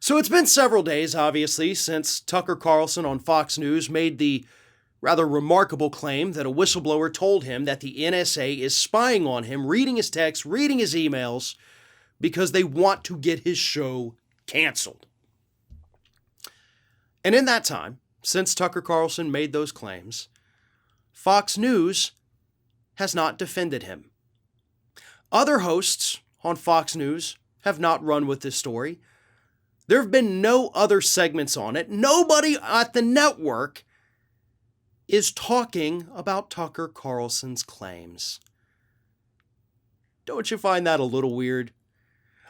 So it's been several days, obviously, since Tucker Carlson on Fox News made the rather remarkable claim that a whistleblower told him that the NSA is spying on him, reading his texts, reading his emails, because they want to get his show canceled. And in that time, since Tucker Carlson made those claims, Fox News has not defended him. Other hosts on Fox News have not run with this story. There have been no other segments on it. Nobody at the network is talking about Tucker Carlson's claims. Don't you find that a little weird?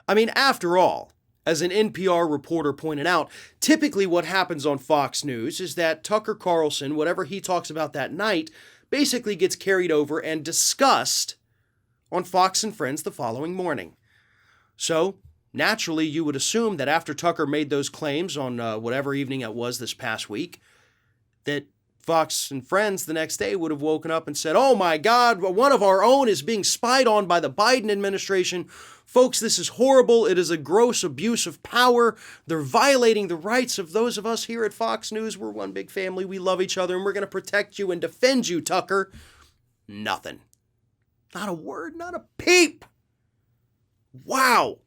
I mean, after all, as an NPR reporter pointed out, typically what happens on Fox News is that Tucker Carlson, whatever he talks about that night, basically gets carried over and discussed on Fox and Friends the following morning. So, naturally, you would assume that after Tucker made those claims on whatever evening it was this past week, that Fox and Friends the next day would have woken up and said, "Oh my God, one of our own is being spied on by the Biden administration. Folks, this is horrible. It is a gross abuse of power. They're violating the rights of those of us here at Fox News. We're one big family. We love each other, and we're going to protect you and defend you, Tucker." Nothing. Not a word, not a peep. Wow.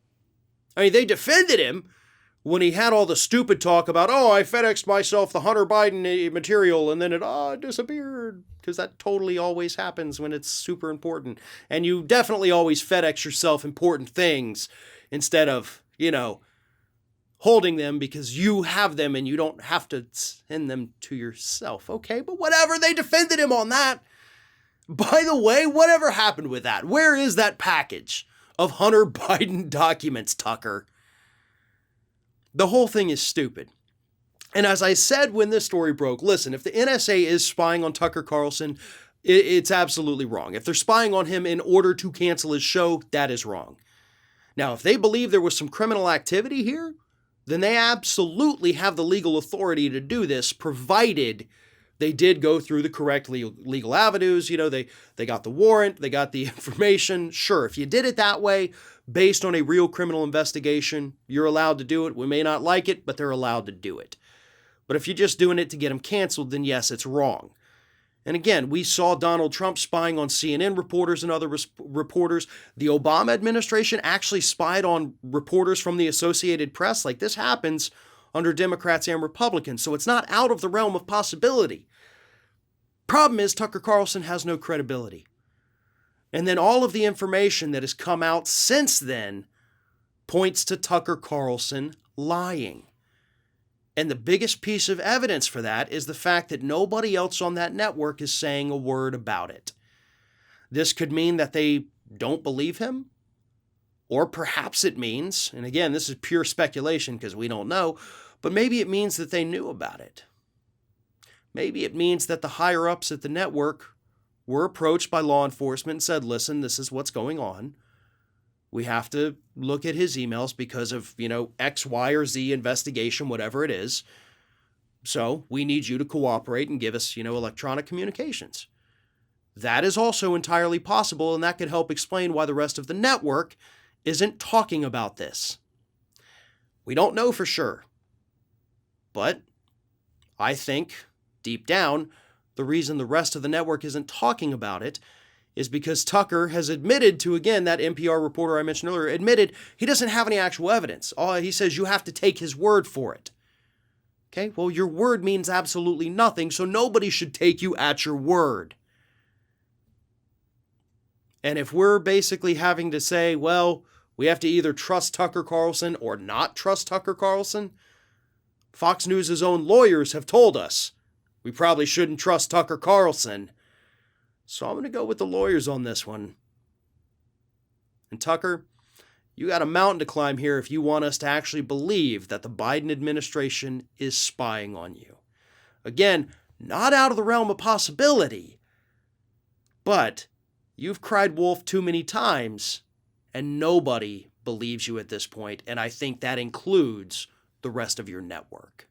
I mean, they defended him when he had all the stupid talk about, I FedExed myself the Hunter Biden material and then it disappeared. Because that totally always happens when it's super important. And you definitely always FedEx yourself important things instead of, holding them because you have them and you don't have to send them to yourself. Okay, but whatever, they defended him on that. By the way, whatever happened with that? Where is that package of Hunter Biden documents, Tucker? The whole thing is stupid. And as I said when this story broke, listen, if the NSA is spying on Tucker Carlson, it's absolutely wrong. If they're spying on him in order to cancel his show, that is wrong. Now, if they believe there was some criminal activity here, then they absolutely have the legal authority to do this, provided they did go through the correct legal avenues. They got the warrant, they got the information. Sure, if you did it that way, based on a real criminal investigation, you're allowed to do it. We may not like it, but they're allowed to do it. But if you're just doing it to get them canceled, then yes, it's wrong. And again, we saw Donald Trump spying on CNN reporters and other reporters. The Obama administration actually spied on reporters from the Associated Press. Like, this happens under Democrats and Republicans, so it's not out of the realm of possibility. Problem is, Tucker Carlson has no credibility. And then all of the information that has come out since then points to Tucker Carlson lying. And the biggest piece of evidence for that is the fact that nobody else on that network is saying a word about it. This could mean that they don't believe him, or perhaps it means, and again, this is pure speculation because we don't know, but maybe it means that they knew about it. Maybe it means that the higher-ups at the network were approached by law enforcement and said, "Listen, this is what's going on. We have to look at his emails because of, X, Y, or Z investigation, whatever it is. So we need you to cooperate and give us, electronic communications." That is also entirely possible, and that could help explain why the rest of the network isn't talking about this. We don't know for sure. But I think, deep down, the reason the rest of the network isn't talking about it is because Tucker has admitted to, again, that NPR reporter I mentioned earlier, admitted he doesn't have any actual evidence. He says you have to take his word for it. Okay, well, your word means absolutely nothing, so nobody should take you at your word. And if we're basically having to say, well, we have to either trust Tucker Carlson or not trust Tucker Carlson, Fox News' own lawyers have told us we probably shouldn't trust Tucker Carlson. So I'm going to go with the lawyers on this one. And Tucker, you got a mountain to climb here if you want us to actually believe that the Biden administration is spying on you. Again, not out of the realm of possibility, but you've cried wolf too many times, and nobody believes you at this point, and I think that includes the rest of your network.